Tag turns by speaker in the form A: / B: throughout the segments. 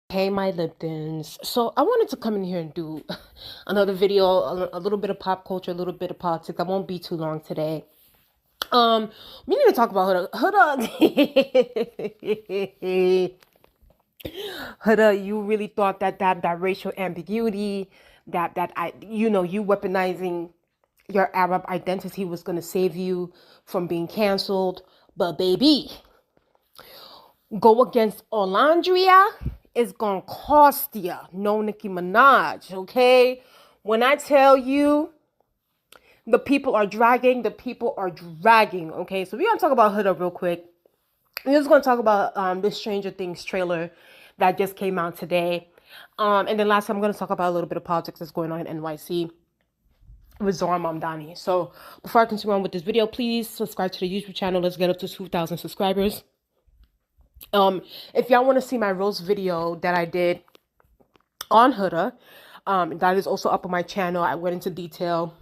A: Hey, my Liptons. So I wanted to come in here and do another video, a little bit of pop culture, a little bit of politics. I won't be too long today. We need to talk about Huda. Huda, Huda, you really thought that racial ambiguity, you weaponizing your Arab identity was gonna save you from being canceled, but baby, go against Olandria is gonna cost you. No Nicki Minaj, okay? When I tell you the people are dragging, okay? So we're gonna talk about Huda real quick. We're just gonna talk about this Stranger Things trailer that just came out today. And then last time I'm gonna talk about a little bit of politics that's going on in NYC with Zohran Mamdani. So before I continue on with this video, please subscribe to the YouTube channel. Let's get up to 2,000 subscribers. If y'all want to see my roast video that I did on Huda, that is also up on my channel. I went into detail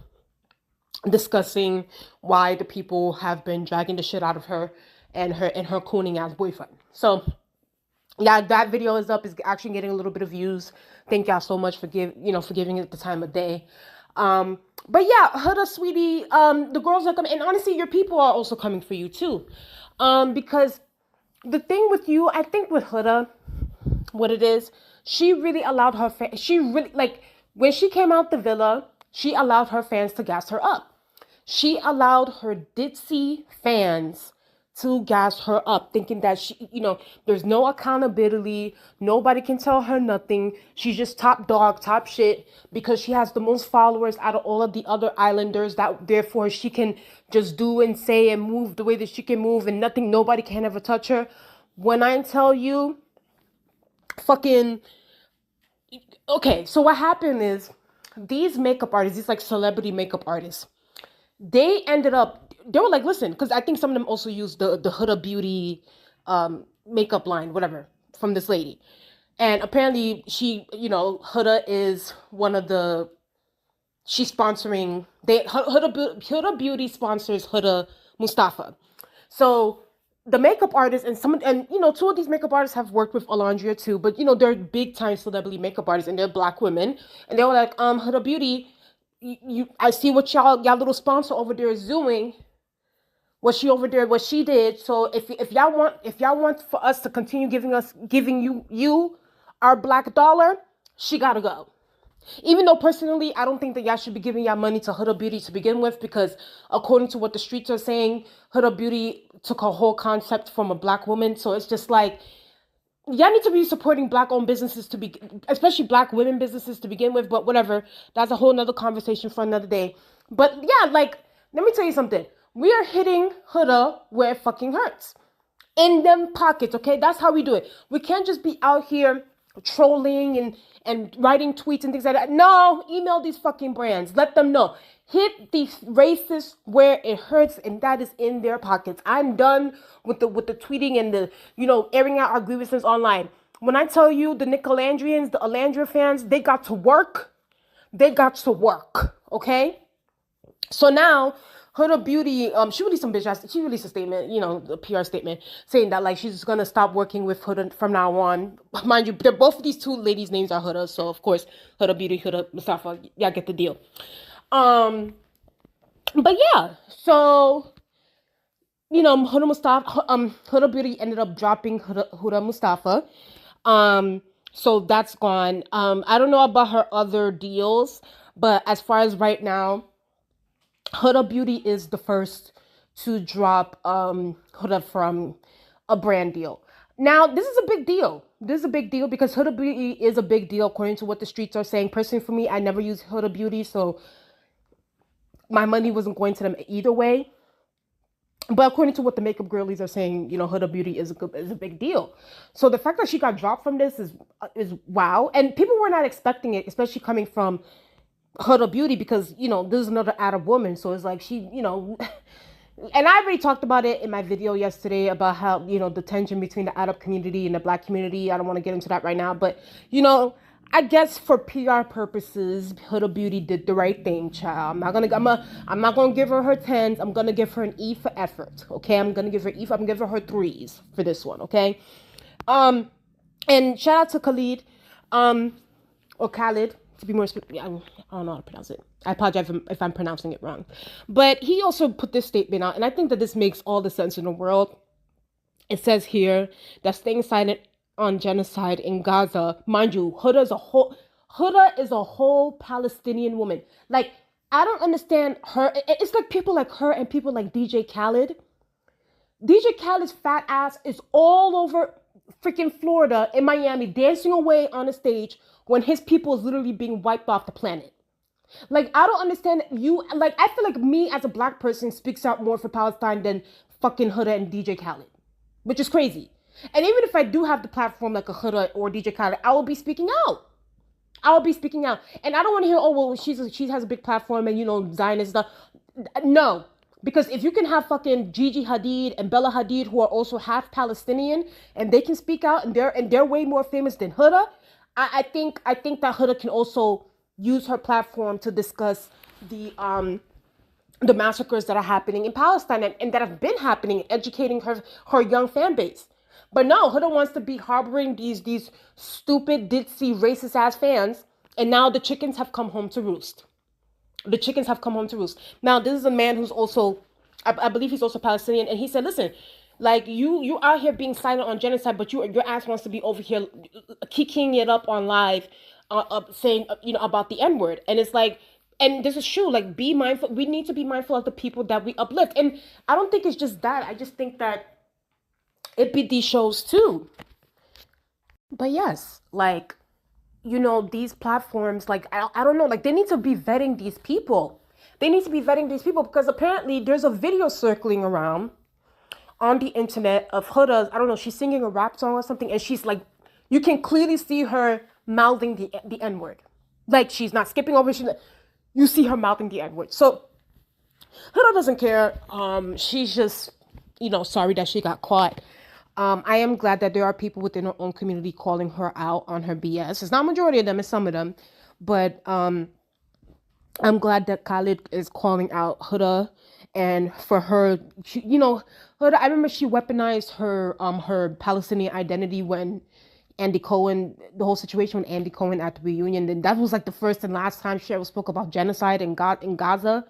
A: discussing why the people have been dragging the shit out of her and her cooning ass boyfriend. So yeah, that video is up. It's actually getting a little bit of views. Thank y'all so much for giving it the time of day. But yeah, Huda, sweetie, the girls are coming, and honestly, your people are also coming for you too, because the thing with you, I think with Huda, what it is, she really allowed her fans, when she came out the villa, she allowed her fans to gas her up. She allowed her ditzy fans to gas her up, thinking that there's no accountability, nobody can tell her nothing, she's just top dog, top shit, because she has the most followers out of all of the other islanders, that therefore she can just do and say and move the way that she can move, and nobody can ever touch her. When I tell you, fucking, okay, so what happened is, these makeup artists, these like celebrity makeup artists, they were like, listen, because I think some of them also used the Huda Beauty makeup line, whatever, from this lady. And apparently Huda is she's sponsoring, Huda Beauty sponsors Huda Mustafa. So the makeup artists and two of these makeup artists have worked with Alondria too, but they're big time celebrity makeup artists and they're Black women. And they were like, Huda Beauty, I see what y'all little sponsor over there is doing, what she did. So if y'all want for us to continue giving you our black dollar, she gotta go. Even though personally, I don't think that y'all should be giving y'all money to Huda Beauty to begin with, because according to what the streets are saying, Huda Beauty took a whole concept from a Black woman. So it's just like, y'all need to be supporting Black-owned businesses especially Black women businesses to begin with. But whatever, that's a whole nother conversation for another day. But yeah, like, let me tell you something. We are hitting Huda where it fucking hurts. In them pockets, okay? That's how we do it. We can't just be out here trolling and writing tweets and things like that. No, email these fucking brands. Let them know. Hit these racists where it hurts, and that is in their pockets. I'm done with the tweeting and the airing out our grievances online. When I tell you the Nicolandrians, the Alandria fans, they got to work. They got to work. Okay? So now Huda Beauty, she released she released a statement, a PR statement, saying that like she's gonna stop working with Huda from now on. Mind you, both of these two ladies' names are Huda, so of course Huda Beauty, Huda Mustafa, y'all get the deal. But yeah, so Huda Beauty ended up dropping Huda Mustafa. So that's gone. I don't know about her other deals, but as far as right now, Huda Beauty is the first to drop Huda from a brand deal. Now, this is a big deal. This is a big deal because Huda Beauty is a big deal according to what the streets are saying. Personally, for me, I never use Huda Beauty, so my money wasn't going to them either way. But according to what the makeup girlies are saying, Huda Beauty is a big deal. So the fact that she got dropped from this is wow. And people were not expecting it, especially coming from Huda Beauty, because this is another Arab woman, so it's like she and I already talked about it in my video yesterday about how the tension between the Arab community and the Black community. I don't want to get into that right now, but I guess for PR purposes, Huda Beauty did the right thing, child. I'm not gonna give her her 10s. I'm gonna give her an E for effort. Okay, I'm gonna give her her 3s for this one. Okay, And shout out to Khalid, or Khalid, to be more specific. I don't know how to pronounce it. I apologize if I'm pronouncing it wrong. But he also put this statement out, and I think that this makes all the sense in the world. It says here that staying silent on genocide in Gaza, mind you, Huda is a whole Palestinian woman. Like, I don't understand her. It's like people like her and people like DJ Khaled. DJ Khaled's fat ass is all over freaking Florida and Miami dancing away on a stage when his people is literally being wiped off the planet. Like, I don't understand you. Like, I feel like me as a black person speaks out more for Palestine than fucking Huda and DJ Khaled, which is crazy. And even if I do have the platform like a Huda or DJ Khaled, I will be speaking out. I will be speaking out. And I don't want to hear, oh, well, she has a big platform and, Zionist stuff. No. Because if you can have fucking Gigi Hadid and Bella Hadid, who are also half Palestinian, and they can speak out and they're way more famous than Huda, I think that Huda can also use her platform to discuss the massacres that are happening in Palestine and that have been happening, educating her young fan base. But no, Huda wants to be harboring these stupid, ditzy, racist ass fans, and now the chickens have come home to roost. The chickens have come home to roost. Now, this is a man who's also, I believe he's also Palestinian, and he said, listen, like, you out here being silent on genocide, but your ass wants to be over here kicking it up on live, saying, about the N-word. And it's like, and this is true, like, be mindful. We need to be mindful of the people that we uplift. And I don't think it's just that. I just think that it be these shows too. But yes, like, these platforms, like, I don't know, like, they need to be vetting these people. They need to be vetting these people because apparently there's a video circling around on the internet of Huda's, I don't know, she's singing a rap song or something, and she's like, you can clearly see her mouthing the N-word. Like, she's not skipping over, you see her mouthing the N-word. So Huda doesn't care. She's just, sorry that she got caught. I am glad that there are people within her own community calling her out on her BS. It's not a majority of them, it's some of them. But I'm glad that Khalid is calling out Huda. And for her, Huda, I remember she weaponized her Palestinian identity when Andy Cohen, the whole situation with Andy Cohen at the reunion. And that was like the first and last time she ever spoke about genocide in Gaza.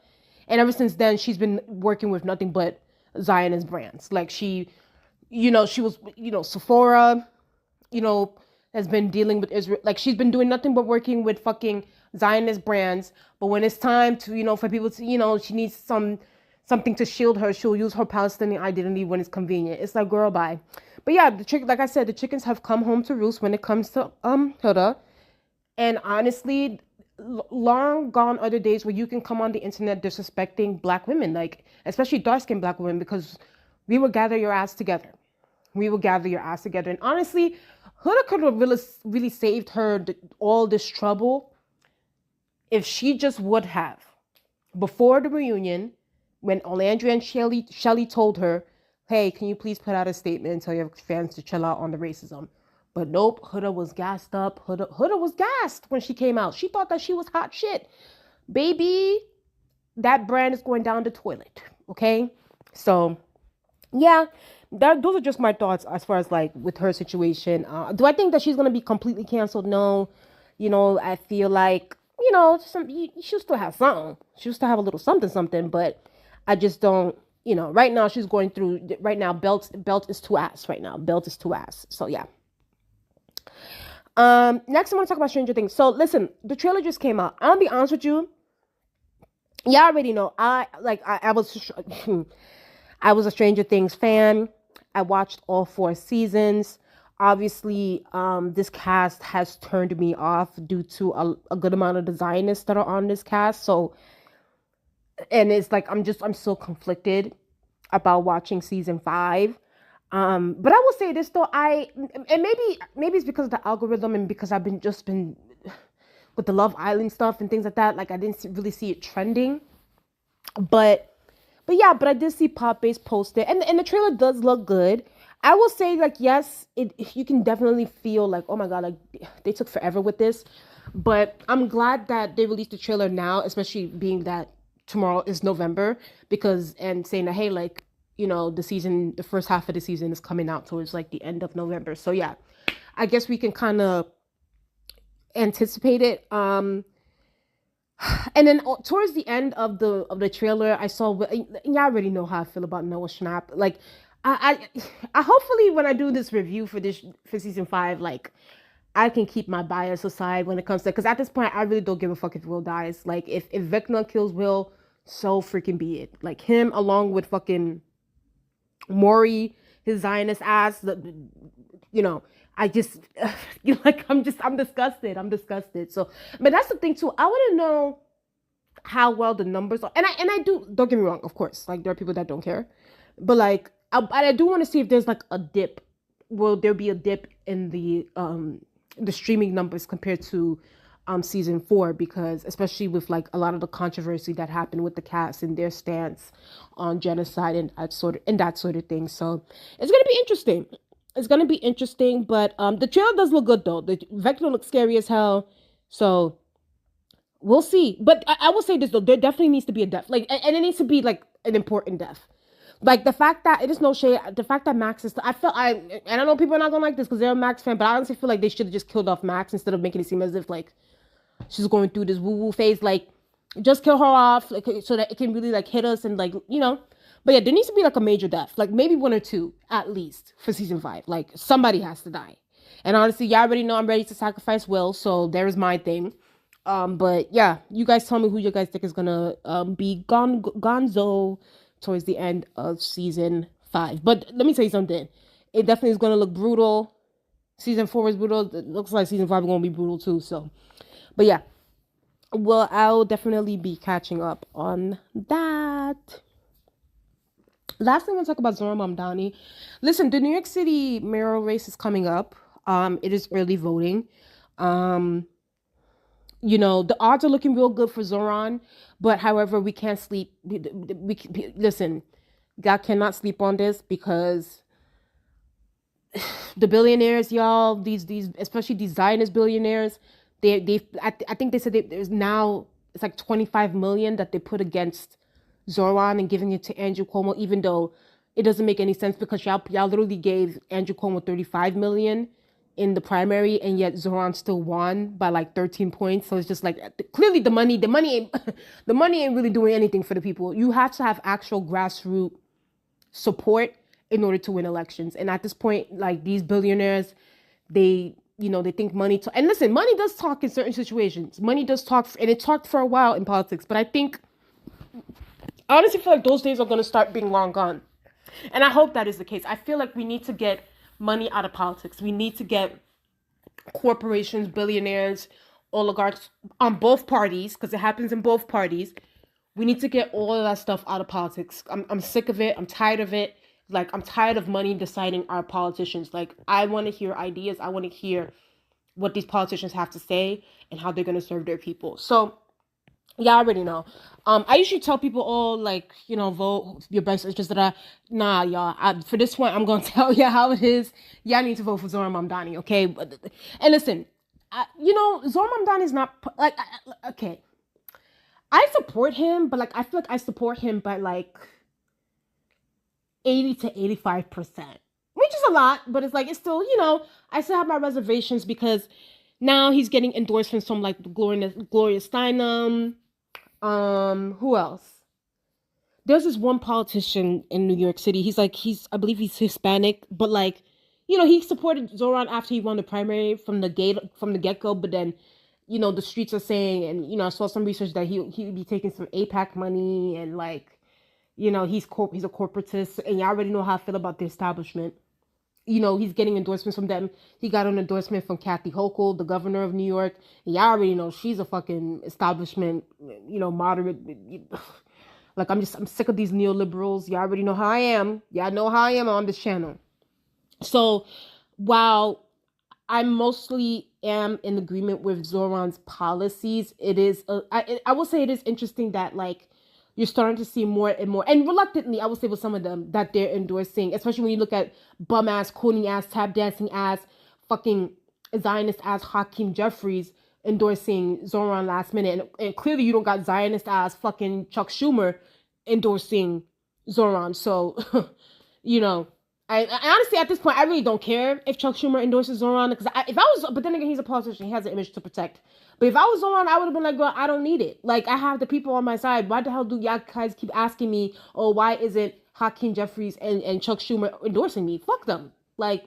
A: And ever since then, she's been working with nothing but Zionist brands. Like she was, Sephora, has been dealing with Israel. Like she's been doing nothing but working with fucking Zionist brands. But when it's time to, for people to, she needs something to shield her, she'll use her Palestinian identity when it's convenient. It's like, girl, bye. But yeah, like I said, the chickens have come home to roost when it comes to Huda. And honestly, long gone are the days where you can come on the internet disrespecting black women, like especially dark-skinned black women, because we will gather your ass together. We will gather your ass together. And honestly, Huda could have really saved her all this trouble if she just would have, before the reunion, when Olandria and Shelly told her, hey, can you please put out a statement and tell your fans to chill out on the racism? But nope, Huda was gassed up. Huda was gassed when she came out. She thought that she was hot shit. Baby, that brand is going down the toilet, okay? So, yeah, those are just my thoughts as far as, like, with her situation. Do I think that she's going to be completely canceled? No. I feel like, she'll still have something. She'll still have a little something, but I just don't, right now she's going through, right now, belt is to ass right now. Belt is to ass. So, yeah. Next I want to talk about Stranger Things. So, listen, the trailer just came out. I'll be honest with you. Y'all already know. I was a Stranger Things fan. I watched all 4 seasons. Obviously, this cast has turned me off due to a good amount of the Zionists that are on this cast. So, and it's like, I'm so conflicted about watching season 5. But I will say this though, and maybe it's because of the algorithm and because I've been with the Love Island stuff and things like that. Like I didn't really see it trending, but I did see Pop Base post it, and the trailer does look good. I will say, like, yes, you can definitely feel like, oh my god, like they took forever with this, but I'm glad that they released the trailer now, especially being that tomorrow is November, and saying that, hey, like, the first half of the season is coming out towards like the end of November. So yeah, I guess we can kind of anticipate it. And then towards the end of the trailer, I saw. Y'all already know how I feel about Noah Schnapp. Like, I hopefully when I do this review for season 5, like I can keep my bias aside when it comes to, because at this point I really don't give a fuck if Will dies. Like if Vecna kills Will, so freaking be it. Like him along with fucking Maury, his Zionist ass. You know, I just like I'm disgusted. I'm disgusted. So, but that's the thing too. I want to know how well the numbers are, and I do. Don't get me wrong. Of course, like there are people that don't care, but like I do want to see if there's like a dip. Will there be a dip in the streaming numbers compared to season 4, because especially with like a lot of the controversy that happened with the cast and their stance on genocide and that sort of thing. So it's gonna be interesting. It's gonna be interesting, but the trailer does look good though. The Vector looks scary as hell, so we'll see. But I will say this though, there definitely needs to be a death, like, and it needs to be like an important death. Like the fact that it is no shade, the fact that Max is, and I know people are not gonna like this because they're a Max fan, but I honestly feel like they should have just killed off Max instead of making it seem as if like she's going through this woo woo phase. Like, just kill her off, like, so that it can really like hit us and like, you know. But yeah, there needs to be like a major death, like maybe 1 or 2 at least for season 5. Like somebody has to die. And honestly, y'all already know I'm ready to sacrifice Will, so there's my thing. But yeah, you guys tell me who you guys think is gonna be Gonzo towards the end of season 5. But let me tell you something. It definitely is gonna look brutal. Season 4 is brutal. It looks like season 5 is gonna be brutal too. So, but yeah, well, I'll definitely be catching up on that. Last thing I want to talk about Zohran Mamdani. Listen, the New York City mayoral race is coming up. It is early voting. You know, the odds are looking real good for Zohran, but however, we can't sleep. Listen, God cannot sleep on this, because the billionaires, y'all, these especially these Zionist billionaires, I think they said there's now, it's like 25 million that they put against Zohran and giving it to Andrew Cuomo, even though it doesn't make any sense, because y'all literally gave Andrew Cuomo 35 million in the primary, and yet Zohran still won by like 13 points. So it's just like, clearly the money ain't the money ain't really doing anything for the people. You have to have actual grassroots support in order to win elections. And at this point, like, these billionaires, they think money and listen, money does talk in certain situations. Money does talk, and it talked for a while in politics, but I honestly feel like those days are going to start being long gone. And I hope that is the case. I feel like we need to get money out of politics. We need to get corporations, billionaires, oligarchs on both parties, because it happens in both parties. We need to get all of that stuff out of politics. I'm sick of it. I'm tired of it. Like, I'm tired of money deciding our politicians. Like, I want to hear ideas. I want to hear what these politicians have to say and how they're going to serve their people. So, yeah, I already know. I usually tell people, oh, like, vote your best interest. Nah, y'all. For this one, I'm gonna tell you how it is. Y'all need to vote for Zohran Mamdani, okay? And listen, Zohran Mamdani is not like, okay. I support him, but like, I feel like I support him by like 80 to 85%, which is a lot, but it's like, it's still, I still have my reservations, because now he's getting endorsements from like Gloria Steinem. Who else? There's this one politician in New York City. I believe he's Hispanic, but like, he supported Zohran after he won the primary from the get-go, but then, the streets are saying, and, I saw some research that he would be taking some APAC money, and like, he's a corporatist, and you already know how I feel about the establishment. He's getting endorsements from them. He got an endorsement from Kathy Hochul, the governor of New York. And y'all already know she's a fucking establishment, moderate. Like, I'm sick of these neoliberals. Y'all already know how I am. Y'all know how I am on this channel. So, while I mostly am in agreement with Zohran's policies, it is, I will say it is interesting that, like, you're starting to see more and more, and reluctantly, I would say with some of them, that they're endorsing, especially when you look at bum-ass, corny-ass, tap-dancing-ass, fucking Zionist-ass Hakeem Jeffries endorsing Zohran last minute. And clearly you don't got Zionist-ass fucking Chuck Schumer endorsing Zohran. So, I honestly, at this point, I really don't care if Chuck Schumer endorses Zoran, because if I was, but then again, he's a politician, he has an image to protect. But if I was Zoran, I would have been like, girl, I don't need it. Like, I have the people on my side. Why the hell do y'all guys keep asking me, oh, why isn't Hakeem Jeffries and Chuck Schumer endorsing me? Fuck them. Like,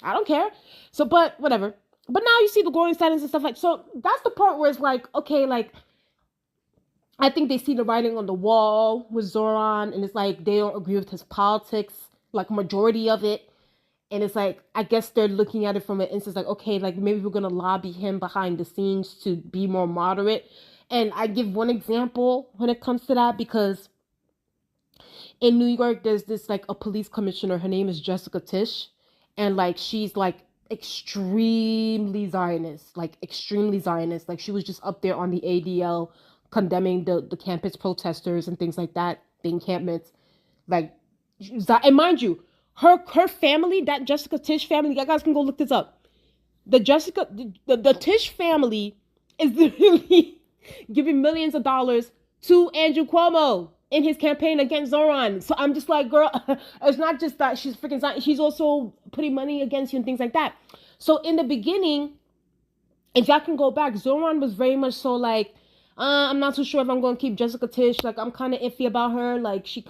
A: I don't care. So, but whatever. But now you see the growing silence and stuff like, so that's the part where it's like, okay, like, I think they see the writing on the wall with Zoran, and it's like they don't agree with his politics, like majority of it. And it's like, I guess they're looking at it from an instance like, okay, like maybe we're gonna lobby him behind the scenes to be more moderate. And I give one example when it comes to that, because in New York there's this like a police commissioner, her name is Jessica Tisch, and like she's like extremely Zionist, like extremely Zionist. Like she was just up there on the ADL condemning the campus protesters and things like that, the encampments. Like, and mind you, her family, that Jessica Tisch family, you guys can go look this up. The Tisch family is literally giving millions of dollars to Andrew Cuomo in his campaign against Zoran. So I'm just like, girl, it's not just that she's freaking Zion, she's also putting money against you and things like that. So in the beginning, if y'all can go back, Zoran was very much so like, I'm not too sure if I'm going to keep Jessica Tisch. Like, I'm kind of iffy about her. Like, she,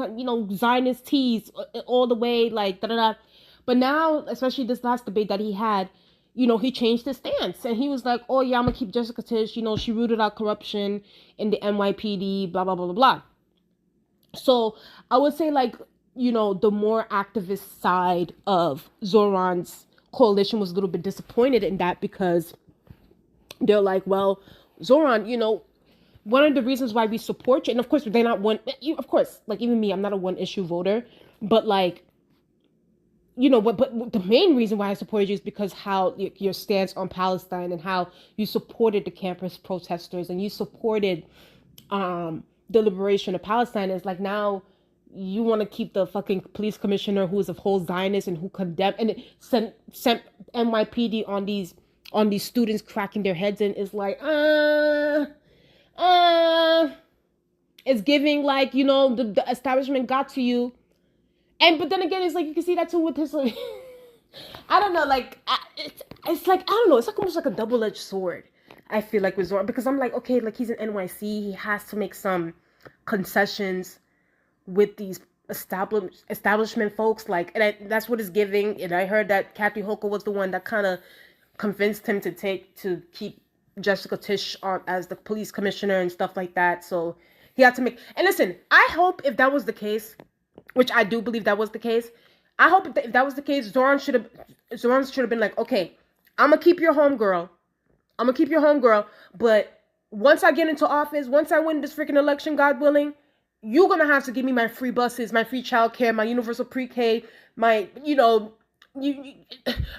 A: Zionist tease all the way, like, da-da-da. But now, especially this last debate that he had, he changed his stance. And he was like, oh, yeah, I'm going to keep Jessica Tisch. She rooted out corruption in the NYPD, blah, blah, blah, blah, blah. So, I would say, like, the more activist side of Zoran's coalition was a little bit disappointed in that, because they're like, well, Zoran, one of the reasons why we support you, and of course they're not one, of course, like even me, I'm not a one issue voter, but like, but the main reason why I supported you is because how your stance on Palestine, and how you supported the campus protesters, and you supported the liberation of Palestine. Is like, now you want to keep the fucking police commissioner, who is a whole Zionist and who condemned and sent NYPD on these students cracking their heads in. Is like, it's giving like, the establishment got to you. But then again, it's like, you can see that too with his, like, I don't know, like, it's like, I don't know, it's like almost like a double-edged sword, I feel like, with Zoran, because I'm like, okay, like, he's in NYC, he has to make some concessions with these establishment folks, like, and that's what it's giving. And I heard that Kathy Hochul was the one that kind of convinced him to keep Jessica Tisch on as the police commissioner and stuff like that. So he had to make, and listen, I hope if that was the case, which I do believe that was the case, I hope if that was the case, Zoran should have been like, okay, I'm gonna keep your homegirl, but once I get into office, once I win this freaking election, God willing, you're gonna have to give me my free buses, my free childcare, my universal pre-K, my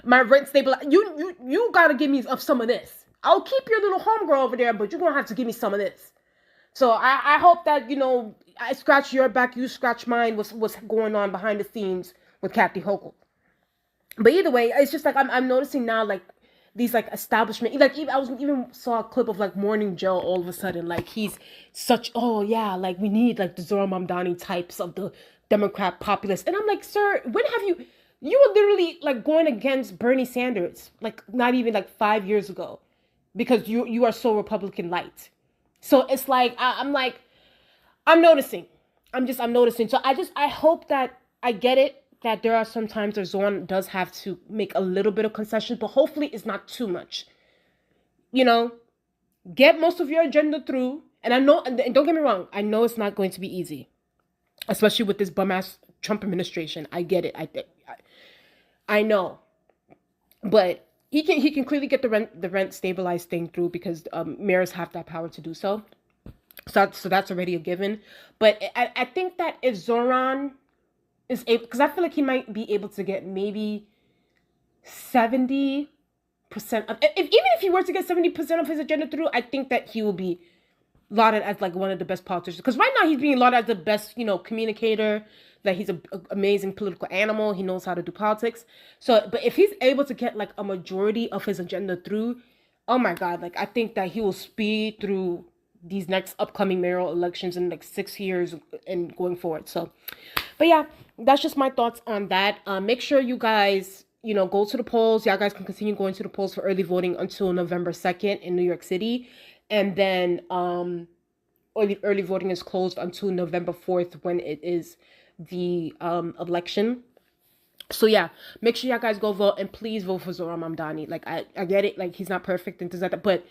A: my rent stable. You gotta give me some of this. I'll keep your little homegirl over there, but you're gonna have to give me some of this. So I hope that I scratch your back, you scratch mine. What's going on behind the scenes with Kathy Hochul. But either way, it's just like I'm noticing now, like, these like establishment, like, even I was even saw a clip of like Morning Joe. All of a sudden, like, he's such, oh yeah, like, we need like the Zohran Mamdani types of the Democrat populist. And I'm like, sir, when have you were literally like going against Bernie Sanders, like not even like 5 years ago, because you are so Republican light. So it's like, I'm like, I'm noticing. I'm noticing. So I hope that I get it, that there are some times where Zoran does have to make a little bit of concessions, but hopefully it's not too much. Get most of your agenda through. And I know, and don't get me wrong, I know it's not going to be easy, especially with this bum-ass Trump administration. I get it. I know. But he can clearly get the rent stabilized thing through, because mayors have that power to do so. So that's already a given. But I think that if Zoran is able, because I feel like he might be able to get maybe 70% of, even if he were to get 70% of his agenda through, I think that he will be lauded as like one of the best politicians. Because right now he's being lauded as the best, communicator, that he's an amazing political animal. He knows how to do politics. So, but if he's able to get like a majority of his agenda through, oh my God, like, I think that he will speed through these next upcoming mayoral elections in like 6 years and going forward. So, but yeah, that's just my thoughts on that. Make sure you guys, go to the polls. Y'all guys can continue going to the polls for early voting until November 2nd in New York City. And then early voting is closed until November 4th when it is the election. So yeah, make sure y'all guys go vote, and please vote for Zohran Mamdani. Like I get it, like he's not perfect and things like that, but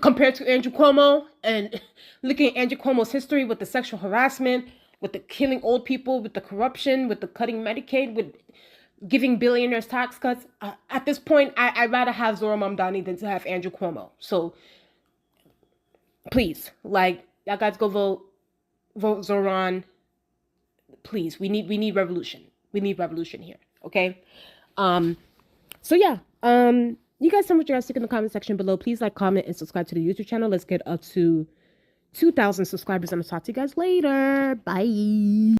A: compared to Andrew Cuomo, and looking at Andrew Cuomo's history with the sexual harassment, with the killing old people, with the corruption, with the cutting Medicaid, with giving billionaires tax cuts, at this point, I'd rather have Zohran Mamdani than to have Andrew Cuomo. So please, like, y'all guys go vote Zohran. Please, we need revolution. We need revolution here, okay? So yeah, you guys tell me what you guys think in the comment section below. Please like, comment, and subscribe to the YouTube channel. Let's get up to 2,000 subscribers, and I'll talk to you guys later. Bye.